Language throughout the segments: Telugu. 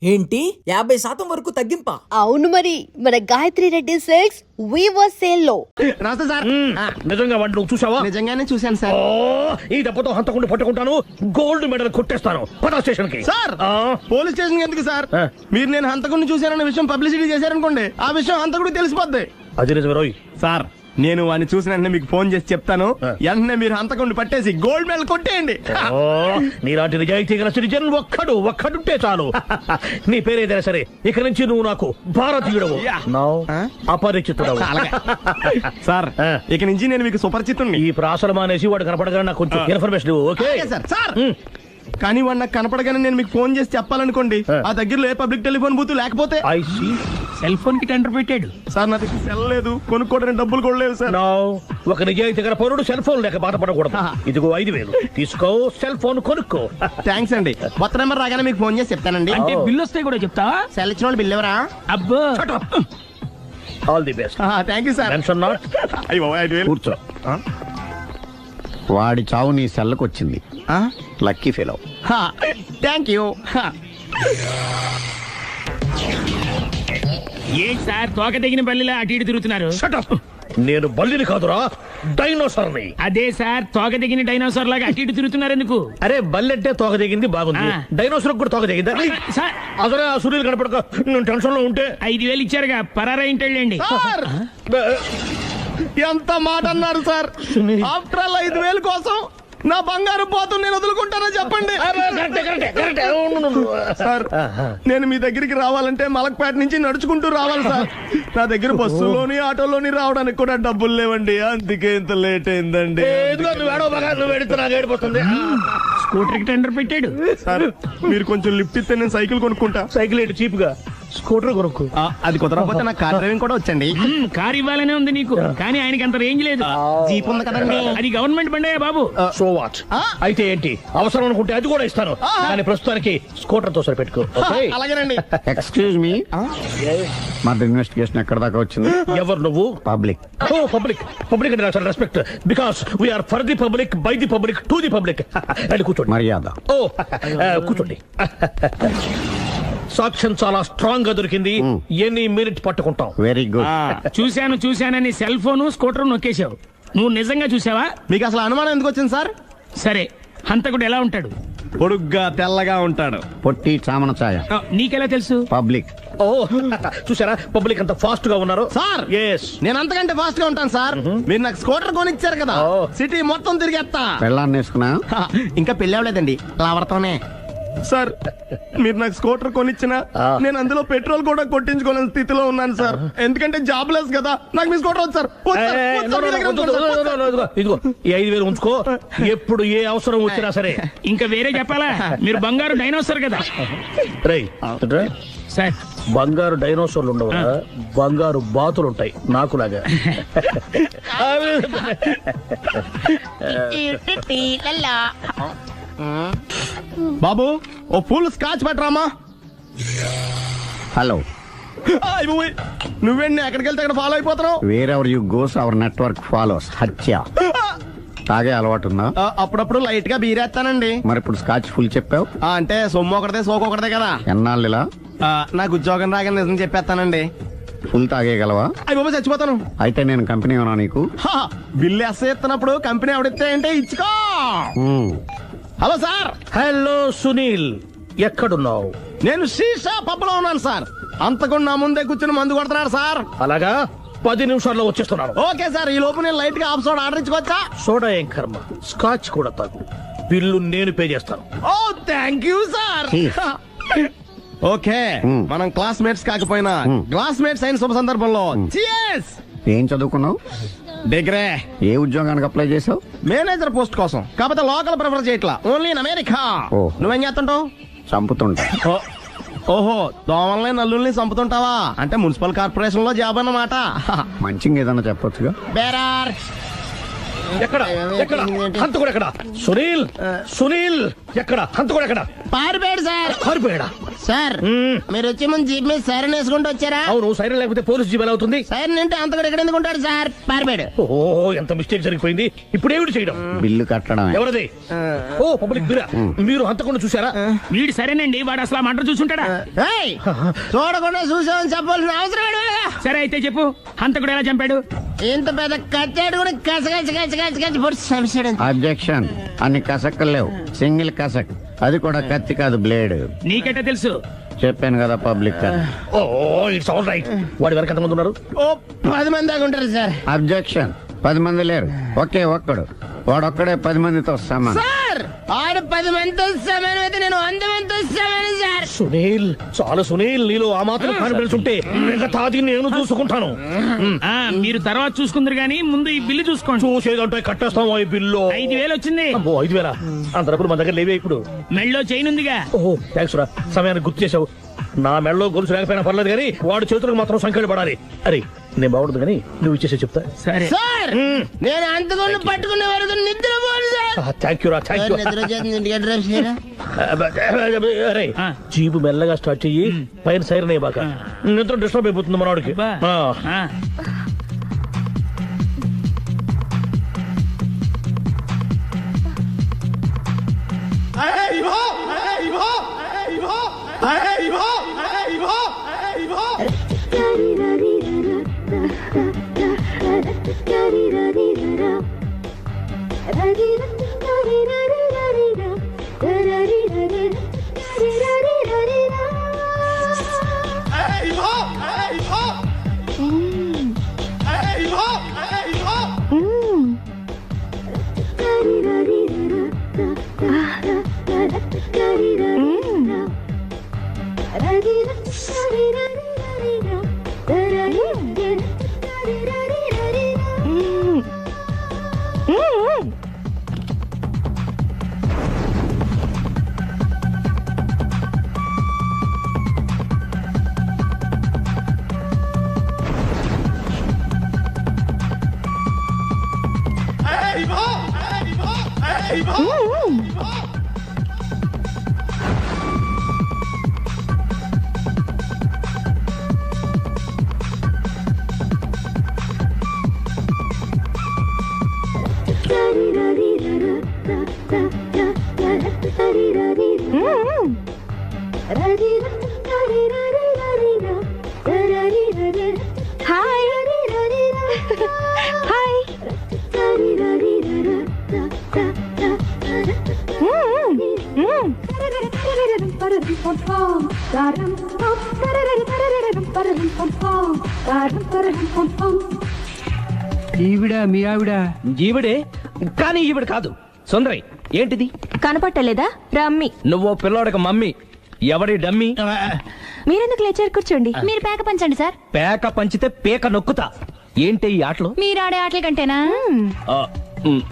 ఏంటి 50% వరకు తగ్గింపా? అవును మరి మన Gayatri Reddy silks weaver sale లో. నమస్తే సార్. నిజంగా వాడిని నువ్వు చూసావా? నిజంగానే చూశాను సార్. ఈ దెబ్బతో హంతకుండా పట్టుకుంటాను, గోల్డ్ మెడల్ కొట్టేస్తాను. పద స్టేషన్ కి. సార్ పోలీస్ స్టేషన్ ఎందుకు సార్? మీరు నేను హంతకుడిని చూశానన్న విషయం పబ్లిసిటీ చేశారనుకోండి, ఆ విషయం హంతకుడికి తెలిసిపోద్ది. అది నిజమే రోయ్. సార్ నేను వాడిని చూసిన వెంటనే మీకు ఫోన్ చేసి చెప్తాను. వెంటనే మీరు హంతకుడిని పట్టేసి గోల్డ్ మెడల్ కొట్టేయండి. నీలాంటి నిజాయితీ గల సిటిజన్ ఒక్కడుంటే చాలు. నీ పేరేదైనా సరే ఇక నుంచి నువ్వు నాకు భారతీయుడవు, అపరిచితుడవు. సార్ ఇక నుంచి నేను మీకు సుపరిచితుడిని. ఈ ప్రాసలు మానేసి వాడు కనపడగానే నాకు కొంచెం ఇన్ఫర్మేషన్ ఓకే సార్? కానీ వాడు నాకు కనపడగానే నేను మీకు ఫోన్ చేసి చెప్పాలనుకోండి, ఆ దగ్గరలో ఏ పబ్లిక్ టెలిఫోన్ బూత్ లేకపోతే సెల్ ఫోన్ కి టెండర్ పెట్టాడు. సార్ నా దగ్గర సెల్ లేదు, కొనుక్కోవడానికి డబ్బులు కూడా లేవు సార్. ఒక నిజాయితీ గల పౌరుడు సెల్ ఫోన్ లేక బాధపడకూడదు. ఇదిగో 5,000 తీసుకో, సెల్ ఫోన్ కొనుక్కో. థ్యాంక్స్ అండి. కొత్త నెంబర్ రాగానే మీకు ఫోన్ చేసి చెప్తానండి. అంటే బిల్ వస్తే కూడా చెప్తావా? సెల్ ఇచ్చిన వాళ్ళు బిల్ ఎవరా? అబ్బో all the best. Thank you sir. Mention not. కూర్చో. వాడి చావు నీ సెల్లకు వచ్చింది. Lucky fellow. Thank you. ఏంటి సార్ తోక తెగిన బల్లిలా అటు ఇటు తిరుగుతున్నారు? నేను బల్లిని కాదురా, డైనోసార్ ని. అదే సార్ తోక తెగిన డైనోసార్ లాగా అటు ఇటు తిరుగుతున్నారు ఎందుకు? అరే బల్లెట్టే తోక దిగింది బాగుంది, డైనోసార్ కూడా తోక దిగిందా? సార్ అసలే ఆ సూర్యులు కనపడక నేను టెన్షన్ లో ఉంటే 5,000 ఇచ్చారుగా, పరారా ఇంటండి. ఎంత మాట అన్నారు సార్? ఆఫ్టర్ ఆల్ 5,000 కోసం నా బంగారు పోతు నేను వదులుకుంటానో చెప్పండి. సార్ నేను మీ దగ్గరికి రావాలంటే మలక్పేట నుంచి నడుచుకుంటూ రావాలి సార్. నా దగ్గర బస్సులోని ఆటోలోని రావడానికి కూడా డబ్బులు లేవండి, అందుకే ఇంత లేట్ అయిందండి. స్కూటర్ కి టెండర్ పెట్టాడు. సార్ మీరు కొంచెం లిఫ్ట్ ఇస్తే నేను సైకిల్ కొనుక్కుంటా. సైకిల్ ఏంటి చీప్ గా, స్కూటర్ కొనుక్కు. అది కుదరకపోతే నాకు కార్ డ్రైవింగ్ కూడా వచ్చండి. కార్ ఇవ్వాలనే ఉంది నీకు, కానీ ఆయనకి అంత రేంజ్ లేదు. జీప్ ఉంది కదండి. అది గవర్నమెంట్ బండే బాబు. So what? అయితే ఏంటి, అవసరం అనుకుంటే అది కూడా ఇస్తాను, కానీ ప్రస్తుతానికి స్కూటర్ తో సరిపెట్టుకో. అలాగేనండి. ఎక్స్క్యూజ్ మీ, మరి ఇన్వెస్టిగేషన్ ఎక్కడ దాకా వచ్చింది? ఎవరు నువ్వు? పబ్లిక్. ఓ పబ్లిక్. పబ్లిక్ అంటే నాకు respect, because we are for the public, by the public, to the public. అది కూర్చోండి. మర్యాద. ఓ కూర్చోండి. సాక్ష్యం చాలా స్ట్రాంగ్ గా దొరికింది, ఎన్ని మినిట్ పట్టుకుంటాం. Very good. చూశానని సెల్ ఫోన్ స్కూటర్ నొక్కేశావు. నువ్వు నిజంగా చూసావా? మీకు అసలు అనుమానం ఎందుకు వచ్చింది సార్? సరే హంతకుడు ఎలా ఉంటాడు? పొడుగ్గా తెల్లగా ఉంటాడు. పొట్టి చామన ఛాయ. నీకెలా తెలుసు? పబ్లిక్. ఓ చూసారా పబ్లిక్ అంత ఫాస్ట్ గా ఉన్నారు. సార్ నేను అంతకంటే ఫాస్ట్ గా ఉంటాను సార్. మీరు నాకు స్కూటర్ కొనిచ్చారు కదా, సిటీ మొత్తం తిరిగేస్తా. పెళ్ళాన్ని వేసుకున్నా? ఇంకా పెళ్లి అవ్వలేదండి, లావర్తోనే. సార్ మీరు నాకు స్కూటర్ కొనిచ్చిన నేను అందులో పెట్రోల్ కూడా కొట్టించుకోలేని స్థితిలో ఉన్నాను సార్. ఎందుకంటే జాబ్ లెస్ కదా, నాకు మీ స్కూటర్ వద్దు సార్. ఇదిగో ఈ 5,000 ఉంచుకో, ఎప్పుడు ఏ అవసరం వచ్చినా సరే. ఇంకా వేరే చెప్పాలా? మీరు బంగారు డైనోసార్ కదా. రై సార్ బంగారు డైనోసార్లు ఉండవు, బంగారు బాతులు ఉంటాయి నాకులాగా. బాబు ఓ ఫుల్ స్కాచ్ పట్టరామా. హలో. నువ్వేండి ఎక్కడికి వెళ్తే అక్కడ ఫాలో అయిపోతున్నావు? Wherever you goes our network follows. హత్య. తాగే అలవాటు ఉందా? అప్పుడప్పుడు లైట్ గా బీరేస్తానండి. మరి ఇప్పుడు స్కాచ్ ఫుల్ చెప్పావు అంటే సొమ్ము ఒకటిదే సోకు ఒకటిదే కదా. ఎన్నాళ్ళు ఇలా? నాకు ఉద్యోగం రాగానే నిజం చెప్పేస్తానండి. ఫుల్ తాగేయగలవా? అయ్యి బాబు చచ్చిపోతాను. అయితే నేను కంపెనీ ఉన్నా నీకు? బిల్లు ఎస్ఐ ఇస్తున్నప్పుడు కంపెనీ ఎవడిస్తే అంటే ఇచ్చుకో. Hello sir. హలో సునీల్, ఎక్కడున్నావు? నేను శీషా పబ్లో ఉన్నాను సార్. అంతకుండా నా ముందే కూర్చుని మందు కొడుతున్నాడు సార్. అలాగా, 10 నిమిషాల్లో వచ్చేస్తున్నాను. Okay sir. ఈ లోపు నేను లైట్ గా హాఫ్ సోడా ఆర్డర్ ఇచ్చుకోవచ్చా? సోడా ఏం కర్మ, స్కాచ్ కూడా తాగు, బిల్లు నేను పే చేస్తాను. ఓ థ్యాంక్ యూ సార్. ఓకే మనం క్లాస్మేట్స్ కాకపోయినా క్లాస్మేట్స్ అయిన శుభ సందర్భంలో cheers. ఏం చదువుకున్నావు? డిగ్రీ. ఏ ఉద్యోగానికి అప్లై చేసావు? మేనేజర్ పోస్ట్ కోసం, కాకపోతే లోకల్ ప్రిఫర్ చేయట్లా, ఓన్లీ ఇన్ అమెరికా. నువ్వేం చేస్తుంటావు? చంపుతుంటా. ఓహో దోమల్ని నల్లుల్ని చంపుతుంటావా? అంటే మున్సిపల్ కార్పొరేషన్ లో జాబ్ అన్నమాట. మంచిగా ఏదన్నా చెప్పొచ్చుగా. బేరార్ ఎక్కడ ఎక్కడ హంతకుడు ఎక్కడ? సునీల్ సునీల్ ఎక్కడ హంతకుడు ఎక్కడ? పారిపోయాడు సార్. పారిపోయాడా? సార్ మీరు వచ్చే ముందు జీప్ మీద సైరన్ వేసుకుంటూ వచ్చారా? అవును, సైరన్ లేకపోతే పోలీసు జీవన్ అవుతుంది. సైరన్ అంటే అంతకుడు ఎక్కడ ఎందుకు ఉంటాడు సార్? పారిపోయాడు. ఓ ఎంత మిస్టేక్ జరిగిపోయింది. ఇప్పుడు ఏమిటి చేయడం? బిల్లు కట్టడమే. ఎవరది? ఓ పబ్లిక్ మీరా? మీరు హంతకుండా చూసారా? వీడు సరేనండి, వాడు అసలు ఆ మంట చూసుంటాడా? ఏయ్, చూడకుండా చూసామని చెప్పాల్సిన అవసరం ఏంటి? సరే అయితే చెప్పు, హంతకుడు ఎలా చంపాడు? ఇంత పెద్ద కచ్చాడు కూడా కసగచ్చి పొడి చంపేశాడు. అబ్జెక్షన్. అన్ని కసక్కలు లేవు, సింగిల్ కసక్. అది కూడా కత్తి కాదు, బ్లేడ్. నీకెట్టా తెలుసు? చెప్పాను కదా పబ్లిక్ అని. Oh it's all right. వాడి వరకు ఎంతమంది ఉన్నారు? ఓ 10 మంది దాకా ఉంటారు సార్. అబ్జెక్షన్. 10 మంది లేరు, ఒకే ఒక్కడు. వాడొక్కడే 10 మందితో సమానం. సార్ ఆడు 10 మందితో సమానం అయితే నేను 100 మందితో సమానం సార్. సునీల్, చాలా సునీల్, నీలో ఆ మాత్రం కాన్ఫిడెన్స్ ఉంటే మిగతాది నేను చూసుకుంటాను. ఆ మీరు తర్వాత చూసుకుందరు గానీ ముందు ఈ బిల్లు చూసుకోండి. చూసేదంటే కట్టేస్తాము ఈ బిల్లు. 5,000 వచ్చింది. అమ్మో 5,000? అంత డబ్బులు మన దగ్గర లేవే ఇప్పుడు. మెళ్ళో చైన్ ఉందిగా. ఓహో థ్యాంక్స్ రా, సమయానికి గుర్తు చేసావు. నా మెడలో గొలుసు లేకపోయినా పర్లేదు కానీ వాడి చేతులకు మాత్రం సంఖ్యలు పడాలి. అరే నేను బాగుంటుంది కానీ నువ్వు ఇచ్చేసే చెప్తా. సరే సార్ నేను అంతకుండా పట్టుకునే వరకు నిద్రపోను సార్. థ్యాంక్ యూ రా, థ్యాంక్ యూ. నిద్ర వచ్చేస్తుంది, ఇంటికి డ్రైవ్ చేయరా? అరే ఆ. జీపు మెల్లగా స్టార్ట్ చెయ్యి, పైన సైరన్ అయ్యాక నిద్ర డిస్టర్బ్ అయిపోతుంది మనవాడికి. బా. ఆ. ఈవిడ మీ ఆవిడ? ఈవిడే, కానీ ఈవిడ కాదు. సుందరి ఏంటిది కనపట్టలేదా? రమ్మి. నువ్వు పిల్లోడక మమ్మీ. ఎవడి డమ్మీ? మీరెందుకు లేచారు? కూర్చోండి. మీరు పేక పంచండి సార్. పేక పంచితే పేక నొక్కుతా. ఏంటి ఈ ఆటలు? మీరు ఆడే ఆటల కంటేనా? ఆ, ఉమ్.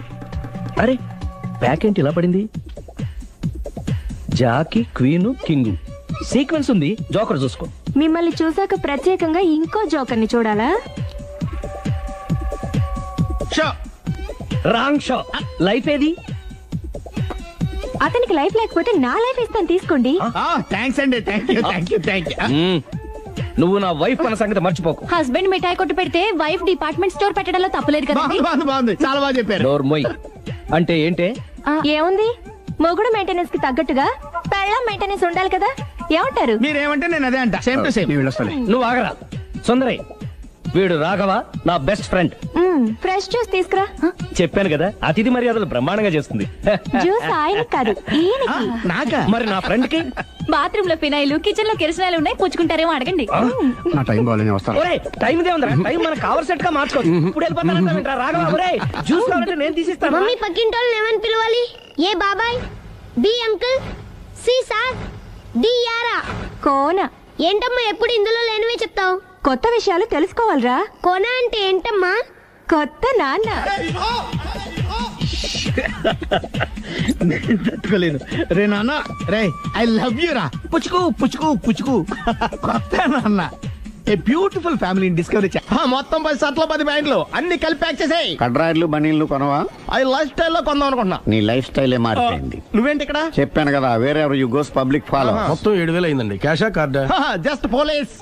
అరే పేకేంటి ఇలా పడింది? జాకీ, క్వీను, కింగు సీక్వెన్స్ ఉంది. జోకర్ చూసుకో. మిమ్మల్ని చూసాక ప్రత్యేకంగా ఇంకో జోకర్ని చూడాలా? Wrong show. లైఫ్ ఏది? అతనికి లైఫ్ లేకపోతే నా లైఫ్ ఇస్తాను, తీసుకోండి. థ్యాంక్స్ అండి. Thank you. నువ్వు నా వైఫ్ మన సంగతి మర్చిపోకు. హస్బెండ్ మిఠాయి కొట్టు పెడితే వైఫ్ డిపార్ట్మెంట్ స్టోర్ పెట్టడంలో తప్పులేదు కదా? బాగుంది, చాలా బాగా చెప్పారు. డోర్ మొయ్. అంటే ఏంటే? ఏముంది, మొగుడు మెయింటెనెన్స్ కి తగ్గట్టుగా పెళ్ళం మెయింటెనెన్స్ ఉండాలి కదా? ఏమంటారు? మీరేమంటే నేను అదే అంట. Same to same. నువ్వు ఆగరా. సుందరి, వీడు రాఘవ, నా బెస్ట్ ఫ్రెండ్. ఫ్రెష్ జ్యూస్ తీసుకురా. చెప్పాను కదా, అతిథి మర్యాదలు బ్రహ్మాండంగా చేస్తుంది. జ్యూస్ ఆయనకి కాదు, ఈయనకి. నాకా? మరి నా ఫ్రెండ్ కి? బాత్రూమ్ లో ఫినాయిల్, కిచెన్ లో కిరసనాయిలు ఉన్నాయి, పుచ్చుకుంటారేమో అడగండి. నా టైం బాగాలేని వస్తాను. ఒరే టైం ఇదే ఉందిరా. టైం మనకు కవర్ సెట్ గా మార్చుకోవచ్చు. ఇప్పుడు వెళ్ళిపోతానంటా రాఘవ. ఒరే జ్యూస్ కావాలంటే నేను తీసిస్తాను. మమ్మీ పక్కింటోళ్ళని ఏమని పిలవాలి? ఏ బాబాయ్, B uncle, C sir, D యారా. కోన. ఏంటమ్మా ఎప్పుడు ఇందులో లేనివే చెప్తావు? కొత్త విషయాలు తెలుసుకోవాలిరా. కోన అంటే ఏంటమ్మా? కొత్త నాన్న. తట్టుకోలేదు. రే నాన్న, రే ఐ లవ్ యూ రా. పుచ్చుకు పుచ్చుకు పుచ్చుకు. కొత్త నాన్న. ఏ బ్యూటిఫుల్ ఫ్యామిలీని డిస్కవరీ మొత్తం 10 షర్ట్లు 10 ప్యాంట్లు అన్ని కలిపి ప్యాక్ చేసేయ్. కడ్రాయిలు బనీళ్లు కొనవా? అవి లైఫ్ స్టైల్లో కొందాం అనుకుంటున్నా. నీ లైఫ్ స్టైలే మారిపోయింది. నువ్వేంటి ఇక్కడ? చెప్పాను కదా, వేరే ఎవరు యు గోస్ పబ్లిక్ ఫాలో. మొత్తం 7,000 అయిందండి. క్యాషా కార్డా? Just police.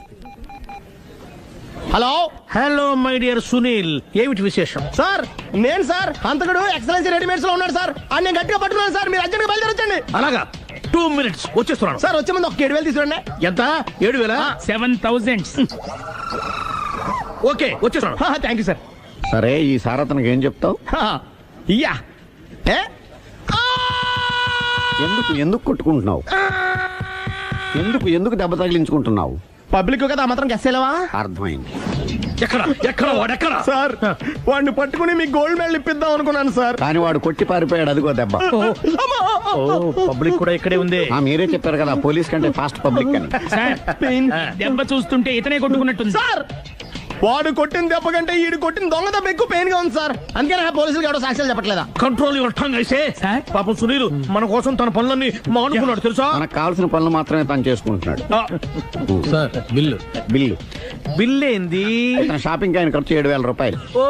Hello hello my dear Sunil, ఏమిటి విశేషం? సార్, నేను సార్ హంతకుడు ఎక్సలెన్సీ రెడీమేడ్స్ లో ఉన్నాడు సార్. అని నేను గట్టిగా పట్టుకున్నాను సార్. మీరు అర్జెంట్గా బయలుదేరొచ్చండి. అలాగా, 2 minutes వచ్చేస్తున్నాను. సార్ వచ్చే ముందు ఒక 7,000 తీసుకురండి. ఎంత? 7,000? 7,000. ఓకే, వచ్చేస్తున్నాను. Thank you sir. సరే, ఈ సార్ అతనికి ఏం చెప్తావు? ఇయ్యా ఏ ఎందుకు ఎందుకు కొట్టుకుంటున్నావు? ఎందుకు దెబ్బ తగిలించుకుంటున్నావు? పబ్లిక్ కదా మాత్రం గెస్సేలవా? అర్థమైంది. ఎక్కడ వాడెక్కడ? సార్, వాడిని పట్టుకుని మీ గోల్డ్ మెడల్ ఇప్పిద్దాం అనుకున్నాను సార్. కానీ వాడు కొట్టి పారిపోయాడు, అదిగో దెబ్బ. పబ్లిక్ కూడా ఇక్కడే ఉంది. మీరే చెప్పారు కదా, పోలీస్ కంటే ఫాస్ట్ పబ్లిక్ అని. సార్, దెబ్బ చూస్తుంటే ఇతనే కొట్టుకున్నట్టుంది. సార్, వాడు కొట్టిన దెబ్బ కంటే ఈడు కొట్టిన దొంగ దెబ్బ ఎక్కువ పెయిన్ గా ఉంది సార్. అందుకే నా పోలీసులకు ఎవడో సాక్ష్యాలు చెప్పట్లేదా? కంట్రోల్ యువర్ టంగ్ అయితే. పాపం సునీల్ మన కోసం తన పనులన్నీ మానుకున్నాడు తెలుసా? మనకు కావాల్సిన పనులు మాత్రమే తను చేసుకుంటున్నాడు. సార్, బిల్లు బిల్ ఏంది? తన షాపింగ్ ఆయన ఖర్చు 7,000 రూపాయలు. ఓ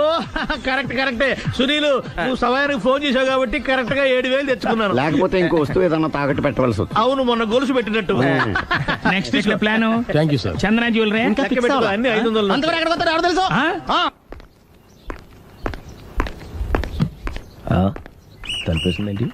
కరెక్టే సునీల్, నువ్వు సమయానికి ఫోన్ చేసావు కాబట్టి కరెక్ట్ గా 7,000 తెచ్చుకున్నాను. లేకపోతే ఇంకో వస్తువు ఏదన్నా తాకట్టు పెట్టవలసి వస్తుంది. అవును, మొన్న గొలుసు పెట్టినట్టు. Next week plan thank you sir. Chandra jewellery. అన్ని 500. అంతవరకు ఎక్కడ పోతారు ఎవరు తెలుసు? తలిపేసిందేంటి?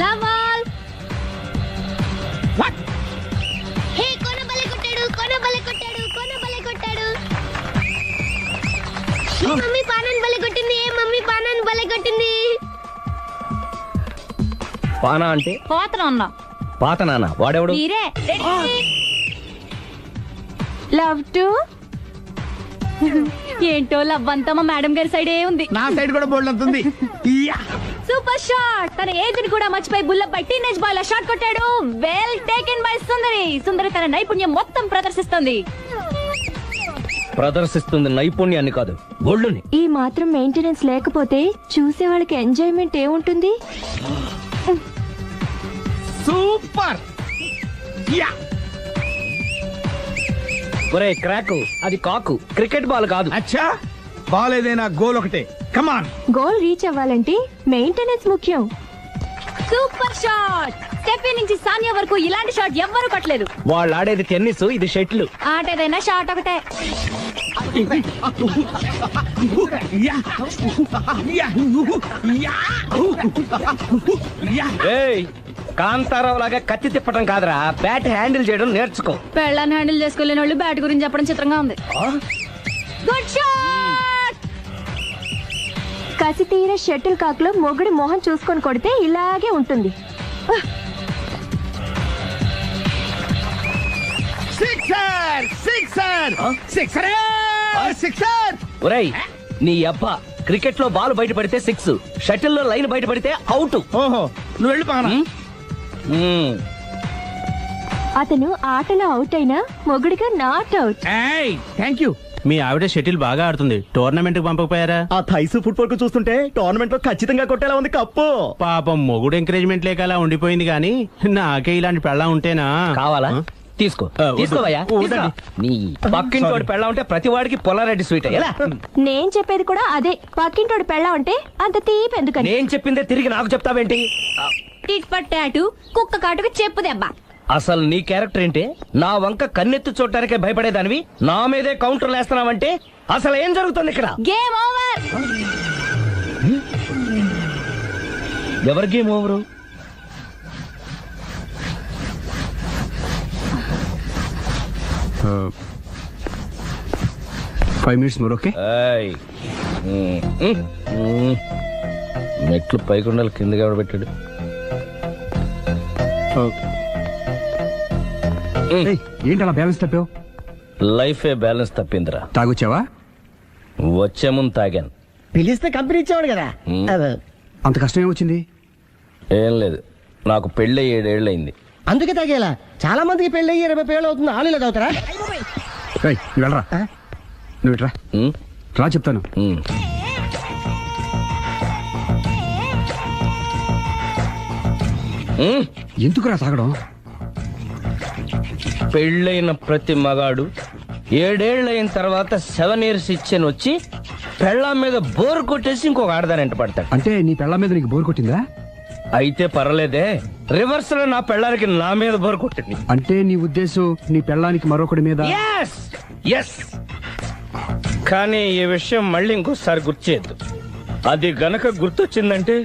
లవాల్ వాట్? హే, కొన బలే కొట్టాడు. ఏ మమ్మీ పానాన్ని బలే కొట్టింది. పానా అంటే పోతనున్నా పాత నాన్న. వాడెవడు? మీరే. లవ్ టు ఏంటో లవ్ అంతా మా మేడం గారి సైడే ఉంది. నా సైడ్ కూడా బోల్డ్ అంతుంది. Super shot. తన ఏజ్ ని కూడా మర్చిపోయి బుల్లపై టీనేజ్ బాయ్ లా షాట్ కొట్టాడు. వెల్ టేకెన్ బై సుందరి తన నైపుణ్యం మొత్తం ప్రదర్శిస్తుంది నైపుణ్యాన్ని కాదు, గోల్డ్ని. ఈ మాత్రం మెయింటెనెన్స్ లేకపోతే చూసే వాళ్ళకి ఎంజాయ్మెంట్ ఏముంటుంది? సూపర్. ఒరే క్రాకు, అది కాకు, క్రికెట్ బాల్ కాదు. అచ్చా, బాల్ ఏదైనా గోల్ ఒకటే. కమాన్. గోల్ రీచ్ అవ్వాలంటే మెయింటెనెన్స్ ముఖ్యం. Super shot. స్టెఫీ నుంచి సానియా వరకు ఇలాంటి షాట్ ఎవ్వరూ కొట్టలేదు. వాళ్ళు ఆడేది టెన్నిస్, ఇది షటిల్. ఆట ఏదైనా షాట్ ఒకటే. కాంతారావు లాగా కత్తి తిప్పటం కాదురా, బ్యాట్ హ్యాండిల్ చేయడం నేర్చుకో. పెళ్ళాన్ని హ్యాండిల్ చేసుకోలేని వాళ్ళు బ్యాట్ గురించి చెప్పడం చిత్రంగా ఉంది. Good shot. కసి తీర షటిల్ కాక్ లో మొగుడి మొహం చూసుకొని కొడితే ఇలాగే ఉంటుంది. ఒరేయ్, నీ అబ్బా, క్రికెట్ లో బాల్ బయట పడితే 6, షటిల్ లో లైన్ బయట పడితే అవుట్. ఓహో, నువ్వు వెళ్ళి పానా. అతను ఆటలో అవుట్ అయినా మొగుడిగా నాట్ అవుట్. Thank you. మీ ఆవిడ షటిల్ బాగా ఆడుతుంది, టోర్నమెంట్ కి పంపకపోయారా? ఆ థైస్ ఫుట్బాల్ కు చూస్తుంటే టోర్నమెంట్ లో ఖచ్చితంగా కొట్టేలా ఉంది కప్పు. పాపం మొగుడు ఎంకరేజ్మెంట్ లేక అలా ఉండిపోయింది గానీ నాకే ఇలాంటి పెళ్ళా ఉంటేనా? కావాలా? తీసుకోవయ్యా. నీ పక్కింటోడి పెళ్ళ ఉంటే ప్రతి వాడికి పొలారెడ్డి స్వీట్. ఎలా? నేను చెప్పేది కూడా అదే. పక్కింటోడు పెళ్ళా ఉంటే అంత తీపి ఎందుకని? నేను చెప్పిందే తిరిగి నాకు చెప్తావేంటి? టిట్ పట్టాటు కుక్క కాటుకు చెప్పు దెబ్బ. అసలు నీ క్యారెక్టర్ ఏంటి? నా వంక కన్నెత్తి చూడటానికే భయపడేదానివి నా మీదే కౌంటర్ వేస్తున్నావంటే అసలు ఏం జరుగుతుంది ఇక్కడ? Game over. ఎవరి game over? 5 minutes more, okay? మెట్లు పైకుండలు కిందకి ఎవడ పెట్టాడు? ఏంటి అలా బ్యాలెన్స్ తప్పావు? లైఫే బ్యాలెన్స్ తప్పిందిరా. తాగొచ్చావా? వచ్చే ముందు తాగాను. పిలిస్తే కంపెనీ ఇచ్చేవాడు కదా. అంత కష్టం ఏమొచ్చింది? ఏం లేదు, నాకు పెళ్ళి 7 ఏళ్ళయింది. అందుకే తాగేలా. చాలా మందికి పెళ్ళి 20 ఏళ్ళు అవుతుంది. ఆలు ఇలా తాగుతారా? ఏయ్, నువ్వు వెళ్ళరా. నువ్వు ఇట్రా రా చెప్తాను. ఎందుకురా తాగడం? పెళ్ళైన ప్రతి మగాడు 7 ఏళ్ళైన తర్వాత 7 years ఇచ్చాను వచ్చి పెళ్ళాం మీద బోర్ కొట్టేసి ఇంకొక ఆడదానంట పడతాడు. అంటే నీ పెళ్ళ మీద నీకు బోర్ కొట్టిందా? అయితే పర్లేదే, రివర్స్ లో నా పెళ్ళానికి నా మీద బోర్ కొట్టింది. అంటే నీ ఉద్దేశం నీ పెళ్ళానికి మరొకటి మీద? ఎస్. కానీ ఈ విషయం మళ్ళీ ఇంకోసారి గుర్తు చేయొద్దు. అది గనక గుర్తొచ్చిందంటే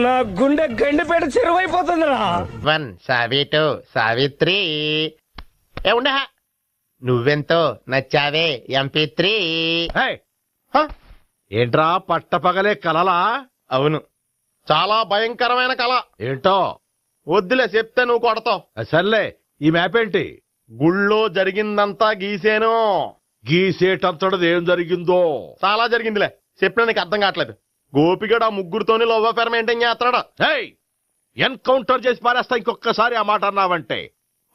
నా గుండె గండిపేట చెరువైపోతుందిరా. 1 సావిటు సావిత్రి ఏ ఉండ నువ్వెంతో నచ్చావే MP3. ఏంట్రా పట్టపగలే కలలా? అవును, చాలా భయంకరమైన కళ. ఏంటో వద్దులే, చెప్తే నువ్వు కొడతావు. సర్లే, ఈ మ్యాప్ ఏంటి? గుళ్ళో జరిగిందంతా గీసేను. గీసేటంతటది ఏం జరిగిందో? చాలా జరిగిందిలే, చెప్పినా నీకు అర్థం కావట్లేదు. గోపిగడు ఆ ముగ్గురుతోని లవ్ అఫేర్ మెయింటైన్ చేస్తున్నాడు. ఎన్కౌంటర్ చేసి పారేస్తా ఇంకొకసారి ఆ మాట అన్నావంటే.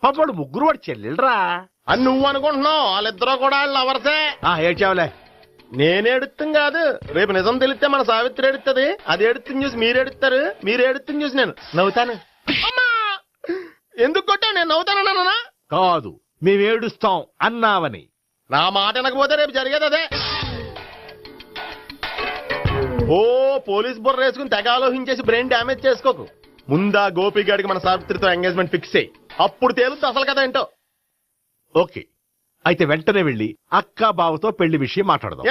అప్పుడు ముగ్గురు వాడు చెల్లెలరా అని నువ్వు అనుకుంటున్నావు. వాళ్ళిద్దరూ కూడా లవర్సే. ఏడ్చావులే. నేనేడుతుంది కాదు, రేపు నిజం తెలిస్తే మన సావిత్రి ఎడుతుంది. అది ఎడుతుంది చూసి మీరు ఎడుతారు, మీరు ఎడుతుంది చూసి నేను నవ్వుతాను. అమ్మా, ఎందుకు కొట్టా? నేను నవ్వుతానన్నా? కాదు, మేమేడుస్తాం అన్నావని. నా మాట వినకపోతే రేపు జరిగేది అదే. ఓ పోలీస్ బుర్ర వేసుకుని తెగ ఆలోచించేసి బ్రెయిన్ డ్యామేజ్ చేసుకోకు. ముందా గోపిగాడికి మన సావిత్రితో ఎంగేజ్మెంట్ ఫిక్స్ అయ్యి అప్పుడు తేలుతుంది అసలు కదా ఏంటో. ఓకే, అయితే వెంటనే వెళ్ళి అక్క బావతో పెళ్లి విషయం మాట్లాడదాం.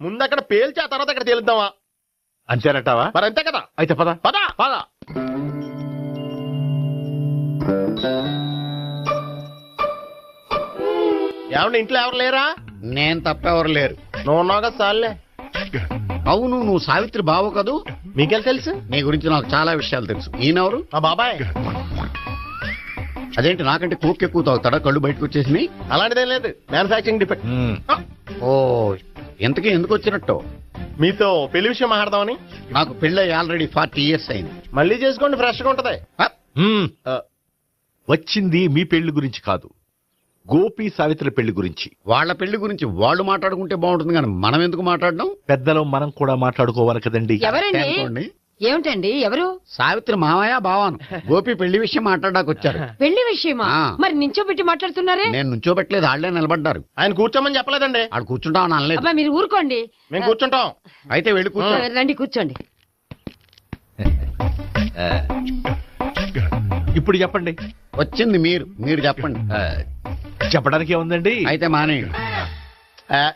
ముందు అక్కడ పేల్చి ఆ తర్వాత అక్కడ తేలుద్దామా? అంతేనటావా? మరి అంతే కదా. అయితే పద పద పద. ఏమండి, ఇంట్లో ఎవరు లేరా? నేను తప్పెవరు లేరు. నువ్వు ఉన్నావు కదా సార్లే. అవును, నువ్వు సావిత్రి బావు కదూ? మీకెళ్ళి తెలుసు? నీ గురించి నాకు చాలా విషయాలు తెలుసు. ఈయనెవరు? మా బాబాయ్. అదేంటి, నాకంటే కోక్ ఎక్కువ తాగుతాడా? కళ్ళు బయటకు వచ్చేసినాయి. అలాంటిదేం లేదు, మ్యానుఫాక్చరింగ్ డిఫెక్ట్. ఓ, ఇంతకీ ఎందుకు వచ్చినట్టు? మీతో పెళ్లి విషయం మాట్లాడదామని. నాకు పెళ్ళి ఆల్రెడీ 40 years అయింది. మళ్ళీ చేసుకోండి, ఫ్రెష్ గా ఉంటది. వచ్చింది మీ పెళ్లి గురించి కాదు, గోపి సావిత్రి పెళ్లి గురించి. వాళ్ళ పెళ్లి గురించి వాళ్ళు మాట్లాడుకుంటే బాగుంటుంది, కానీ మనం ఎందుకు మాట్లాడడం? పెద్దలో మనం కూడా మాట్లాడుకోవాలి కదండి. అనుకోండి. ఏమిటండి? ఎవరు? సావిత్రి మామయ్య బావాను. గోపి పెళ్లి విషయం మాట్లాడడానికి వచ్చారు. పెళ్లి విషయమా? మరి నించోబెట్టి మాట్లాడుతున్నారే? నేను నుంచోబెట్టలేదు, ఆళ్లే నిలబడ్డారు. ఆయన కూర్చోమని చెప్పలేదండి. ఆడు కూర్చుంటామని అనలేదు. అబ్బా, మీరు ఊరుకోండి. మేము కూర్చుంటాం. అయితే వెళ్ళి కూర్చో. రండి, కూర్చోండి. ఇప్పుడు చెప్పండి. వచ్చింది మీరు చెప్పండి. చెప్పడానికి ఏముందండి? అయితే మానే.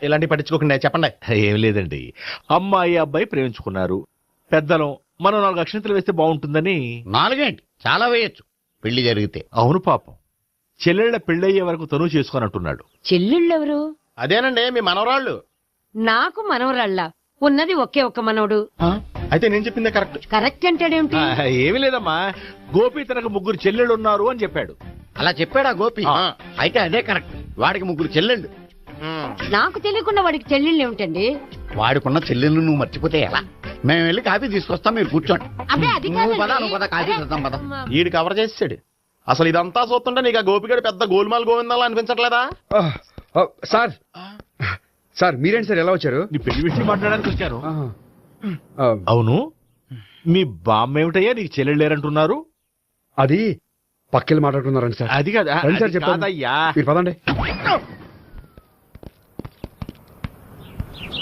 ఇలాంటివి పట్టించుకోకుండా చెప్పండి. ఏం లేదండి, అమ్మాయి అబ్బాయి ప్రేమించుకున్నారు. పెద్దలం మనం 4 అక్షంతలు వేస్తే బాగుంటుందని. 4 ఏంటి, చాలా వేయచ్చు పెళ్లి జరిగితే. అవును, పాపం చెల్లెళ్ళ పెళ్ళయ్యే వరకు తను చేసుకొని అంటున్నాడు. చెల్లెళ్ళెవరు? అదేనండి, మీ మనవరాళ్ళు. నాకు మనవరాళ్ళ ఉన్నది ఒకే ఒక్క మనవడు. అయితే నేను చెప్పిందే కరెక్ట్. కరెక్ట్ అంటాడేమిటి? ఏమీ లేదమ్మా, గోపి తనకు 3 చెల్లెళ్ళు ఉన్నారు అని చెప్పాడు. అలా చెప్పాడా గోపి? అయితే అదే కరెక్ట్. వాడికి 3 చెల్లెళ్ళు. నాకు తెలియకుండా వాడికి చెల్లెళ్ళు ఏమిటండి? వాడికున్న చెల్లెళ్ళు నువ్వు మర్చిపోతే ఎలా? మేము వెళ్ళి కాఫీ తీసుకొస్తాం, మీరు కూర్చోండి. అబ్బే, అది నువ్వు పద, కాదండి. నువ్వు పద, కాఫీ చేద్దాం పద. ఈడు కవర్ చేసాడు. అసలు ఇదంతా చూస్తుంటే నీకు ఆ గోపిగడు పెద్ద గోల్మాల్ గోవిందాలు అనిపించట్లేదా? సార్ మీరేంటి సార్ ఎలా వచ్చారు? నీ పెళ్లి విషయం మాట్లాడడానికి వచ్చాను. అవును, మీ బామ్మ ఏమిటయ్యా నీకు చెల్లెళ్ళు లేరంటున్నారు? అది పక్కెళ్ళి మాట్లాడుకున్నారండి సార్. అది కదా సార్ చెప్తాను. కాదయ్యా, మీరు పదండి.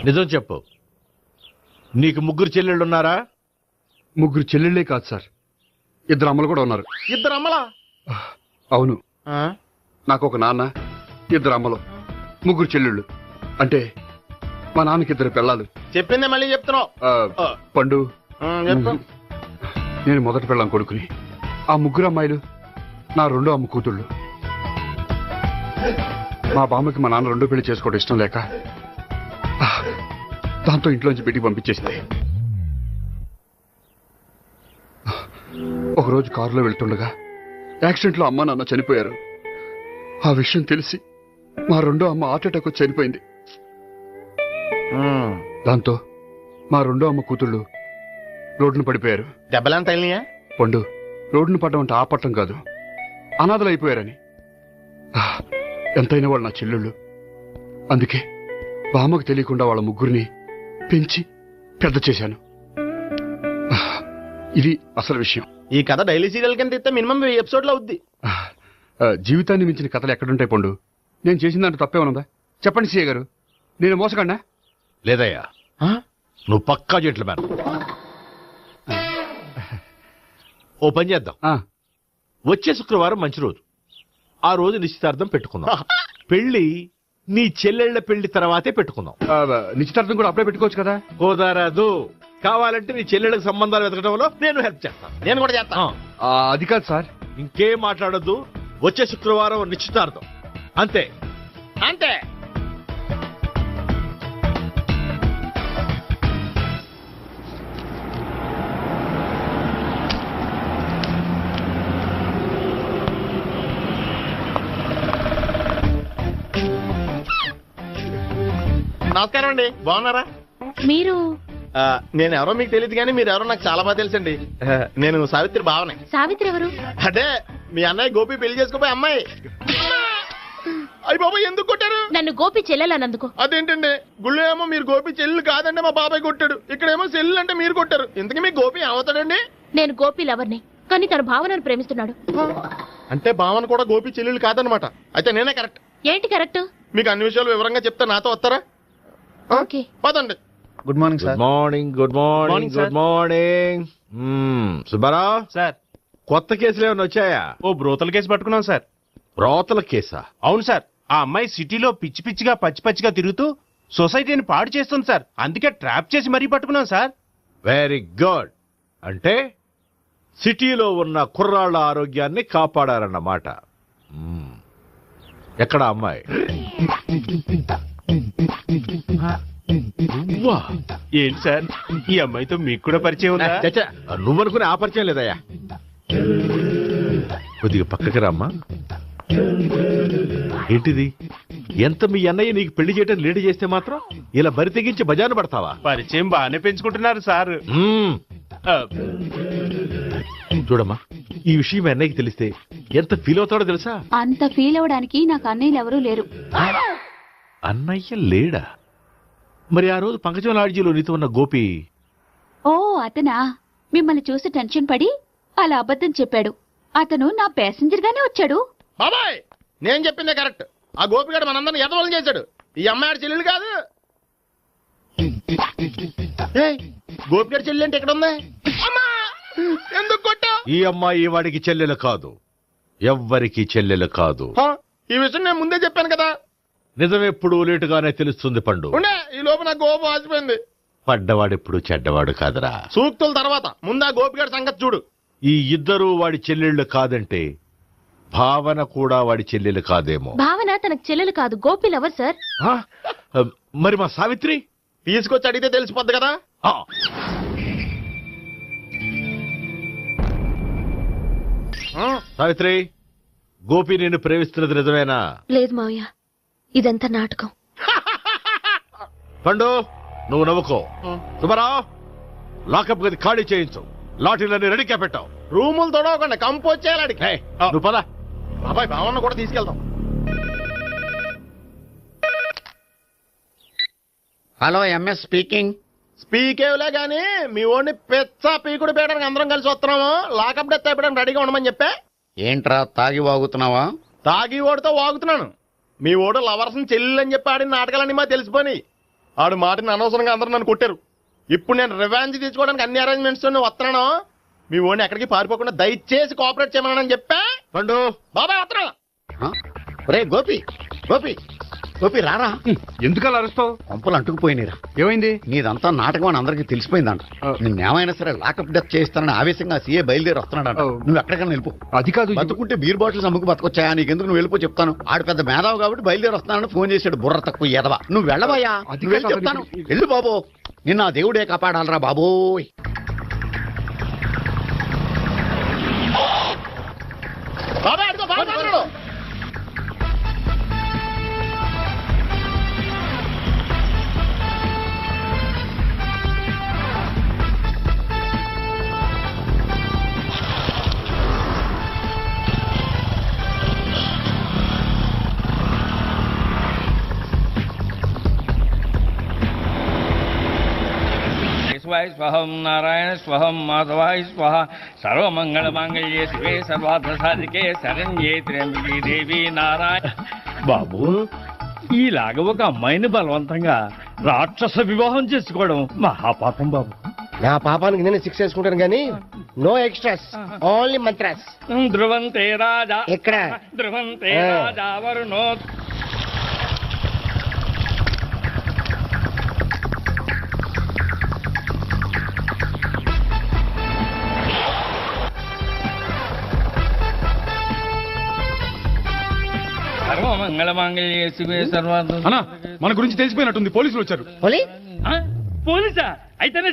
నిజం చెప్పు, నీకు 3 చెల్లెళ్ళు ఉన్నారా? 3 చెల్లెళ్ళే కాదు సార్, 2 అమ్మలు కూడా ఉన్నారు. 2 అమ్మలా? అవును, నాకు ఒక నాన్న, 2 అమ్మలు, 3 చెల్లెళ్ళు. అంటే మా నాన్నకి 2 పిల్లలు. చెప్పిందే మళ్ళీ చెప్తున్నావు. పండు, చెప్పు. నేను మొదటి పిల్లం కొడుకుని. ఆ 3 అమ్మాయిలు నా 2వ అమ్మ కూతుళ్ళు. మా బామ్మకి మా నాన్న 2 పెళ్లి చేసుకోవడం ఇష్టం లేక దాంతో ఇంట్లోంచి పెట్టి పంపించేసింది. ఒకరోజు కారులో వెళ్తుండగా యాక్సిడెంట్లో అమ్మ నాన్న చనిపోయారు. ఆ విషయం తెలిసి మా రెండో అమ్మ హార్ట్ అటాక్ వచ్చి చనిపోయింది. దాంతో మా రెండో అమ్మ కూతుళ్ళు రోడ్డును పడిపోయారు. దెబ్బలంత అయినాయా? పండు, రోడ్డును పడ్డం అంటే ఆపట్టం కాదు, అనాథలు అయిపోయారని. ఎంతైనా వాళ్ళు నా చెల్లెళ్ళు. అందుకే బామ్మకు తెలియకుండా వాళ్ళ ముగ్గురిని పెంచి పెద్ద చేశాను. ఇది అసలు విషయం. ఈ కథ డైలీ సీరియల్ కింద ఇస్తే మినిమం ఎపిసోడ్ లో అవుద్ది. జీవితాన్ని మించిన కథలు ఎక్కడుంటాయి పండు? నేను చేసిన దాంట్లో తప్పేమనుందా? చెప్పండి సీఏ గారు, నేను మోసగండా? లేదయ్యా, నువ్వు పక్కా చెట్లు మేన. ఓ పని చేద్దాం, వచ్చే శుక్రవారం మంచి రోజు, ఆ రోజు నిశ్చితార్థం పెట్టుకుందాం. పెళ్లి నీ చెల్లెళ్ల పెళ్లి తర్వాతే పెట్టుకుందాం. నిశ్చితార్థం కూడా అప్పుడే పెట్టుకోవచ్చు కదా? కుదరదు. కావాలంటే నీ చెల్లెళ్ళకి సంబంధాలు వెతకడంలో నేను హెల్ప్ చేస్తాను. నేను కూడా చేస్తాను. అది కాదు సార్. ఇంకేం మాట్లాడద్దు, వచ్చే శుక్రవారం నిశ్చితార్థం, అంతే అంతే. నమస్కారం అండి, బాగున్నారా? మీరు నేను ఎవరో మీకు తెలియదు కానీ మీరు ఎవరో నాకు చాలా బాగా తెలుసండి. నేను సావిత్రి బావనే. సావిత్రి ఎవరు? అదే మీ అన్నయ్య గోపి పెళ్లి చేసుకోపోయి అమ్మాయి. అయ్యి బాబాయ్, ఎందుకు కొట్టారు? నన్ను గోపి చెల్లెలన్నందుకు. అదేంటండి, గుళ్ళు ఏమో మీరు గోపి చెల్లు కాదండి మా బాబాయ్ కొట్టాడు, ఇక్కడేమో చెల్లు అంటే మీరు కొట్టారు. ఇంతకీ మీ గోపి ఏమవుతాడండి? నేను గోపి లవర్ని, కానీ తన భావనను ప్రేమిస్తున్నాడు. అంటే భావన కూడా గోపి చెల్లెలు కాదనమాట. అయితే నేనే కరెక్ట్. ఏంటి కరెక్ట్? మీకు అన్ని విషయాలు వివరంగా చెప్తా, నాతో వస్తారా? ఓకే, పదండి. Good morning good morning. Good morning. Good morning. Subbarao sir, కొత్త కేసులు ఏమైనా వచ్చాయా? ఓ బ్రోతల కేసు పట్టుకున్నాం సార్. రోతల కేసా? అవును సార్, ఆ అమ్మాయి సిటీలో పిచ్చి పిచ్చిగా పచ్చి పచ్చిగా తిరుగుతూ సొసైటీని పాడు చేస్తుంది సార్. అందుకే ట్రాప్ చేసి మరీ పట్టుకున్నాం సార్. Very good. అంటే సిటీలో ఉన్న కుర్రాళ్ళ ఆరోగ్యాన్ని కాపాడారన్నమాట. ఎక్కడ అమ్మాయి? ఏంటి సార్, ఈ అమ్మాయితో మీకు కూడా పరిచయం ఉందా? చచ్చా, నువ్వనుకునే ఆ పరిచయం లేదయ్యా. కొద్దిగా పక్కకి రామ్మా. ఏంటిది? ఎంత మీ అన్నయ్య నీకు పెళ్లి చేయడం లేట్ చేస్తే మాత్రం ఇలా బరి తెగించి బజారు పడతావా? పరిచయం బాగానే పెంచుకుంటున్నారు సార్. చూడమ్మా, ఈ విషయం మీ అన్నయ్యకి తెలిస్తే ఎంత ఫీల్ అవుతాడో తెలుసా? అంత ఫీల్ అవడానికి నాకు అన్నయ్యలు ఎవరూ లేరు. అన్నయ్య లేడా? మరి ఆ రోజు పంకజం లాడ్జీలో నీతో ఉన్న గోపి? ఓ అతనా? మిమ్మల్ని చూసి టెన్షన్ పడి అలా అబద్ధం చెప్పాడు. అతను నా ప్యాసింజర్ గానే వచ్చాడు. బాబాయ్, నేను చెప్పిందే కరెక్ట్. ఆ గోపిగాడు మనందరిని ఎదవలం చేశాడు. ఈ అమ్మాయి చెల్లెలు కాదు. గోపిగాడి చెల్లి అంటే ఎక్కడ ఉంది? ఎందుకు కొట్టా? ఈ అమ్మాయి వాడికి చెల్లెలు కాదు, ఎవ్వరికి చెల్లెలు కాదు. ఈ విషయం నేను ముందే చెప్పాను కదా. నిజమెప్పుడు లేటుగానే తెలుస్తుంది పండు. ఉండే, ఈ లోపు నాకు గోపం ఆసిపోయింది. పడ్డవాడెప్పుడు చెడ్డవాడు కాదురా. సూక్తుల తర్వాత ముందు ఆ గోపిగాడి సంగతి చూడు. ఈ ఇద్దరూ వాడి చెల్లెళ్ళు కాదంటే భావన కూడా వాడి చెల్లెలు కాదేమో. భావన తనకు చెల్లెలు కాదు, గోపి లవర్ సార్. మరి మా సావిత్రి? తీసుకొచ్చి అడిగితే తెలిసిపోద్ది కదా. సావిత్రి, గోపి నేను ప్రేమిస్తున్నది నిజమేనా? లేదు మావయ్య, ఇదంతా నాటకం. పండు, నువ్వు నవ్వుకో. సుబ్బారావు, లాకప్ గది ఖాళీ చేయించు. లాఠీలన్నీ రెడీగా పెట్టావు. రూములు తొడవకుండా కంపోజ్ చేయాలి. నువ్వు పద. బాబాయ్, భావన కూడా తీసుకెళ్తాం. Hello, MS speaking. స్పీకేవ్లే గానీ మీ ఓడిని పెచ్చ పీకుడు పేయడానికి అందరం కలిసి వస్తున్నాము. లాకప్ డెత్ అయిపోయడానికి రెడీగా ఉండమని చెప్పే. ఏంట్రా తాగి వాగుతున్నావా? తాగి ఓడితో వాగుతున్నాను. మీ ఓడు లవర్స్ చెల్లెలు అని చెప్పి ఆడిన నాటకాలన్నీ మా తెలిసిపోయి ఆడు మాటని అనవసరంగా అందరూ నన్ను కొట్టారు. ఇప్పుడు నేను రివెంజ్ తీసుకోవడానికి అన్ని అరేంజ్మెంట్స్ వస్తున్నాను. మీ ఓడిని ఎక్కడికి పారిపోకుండా దయచేసి కోఆపరేట్ చేయమని చెప్పా. పండు, బాబాయ్ వస్తున్నా. రే గోపి, గోపి, గోపి రారా. ఎందుకలా అరుస్తావు? పంపులు అంటుకుపోయినరా. ఏమైంది? నీదంతా నాటకం అని అందరికీ తెలిసిపోయిందంట. నిన్నేమైనా సరే లాకప్ డెత్ చేస్తానని ఆవేశంగా సీఏ బయలుదేరి వస్తున్నాడంట. నువ్వు ఎక్కడికైనా వెళ్ళిపో. అది కాదు, బతుకుంటే బీర్ బాటిల్స్ అమ్ముకు బతకొచ్చాయా? నీకెందుకు? నువ్వు వెళ్ళిపో చెప్తాను. ఆడు పెద్ద మేధావు కాబట్టి బయలుదేరి వస్తానని ఫోన్ చేశాడు. బుర్ర తక్కువ ఎదవా. నువ్వు వెళ్ళవయ్యా, నువ్వు వెళ్ళి చెప్తాను. వెళ్ళు బాబో, నిన్న ఆ దేవుడే కాపాడాలరా బాబోయ్. శివాయ స్వహం నారాయణ స్వహం మాధవాయ స్వహ సర్వమంగళ మాంగళ్యే శివే సర్వార్థ సాధికే శరణ్యే త్ర్యంబకే దేవి నారాయణ. బాబు, ఈలాగ ఒక అమ్మాయిని బలవంతంగా రాక్షస వివాహం చేసుకోవడం మహాపాపం బాబు. నా పాపానికి నేను శిక్ష చేసుకుంటాను కానీ నో ఎక్స్ట్రాస్, ఓన్లీ మంత్రాస్. ధ్రువంతే రాజా ఎక్కడ? ధ్రువంతే రాజా వరుణో. సర్వమంగళ మాంగళ్యే శివే సర్వార్థ. మన గురించి తెలిసిపోయినట్టుంది, పోలీసులు వచ్చారు. పోలీసా? అయితేనే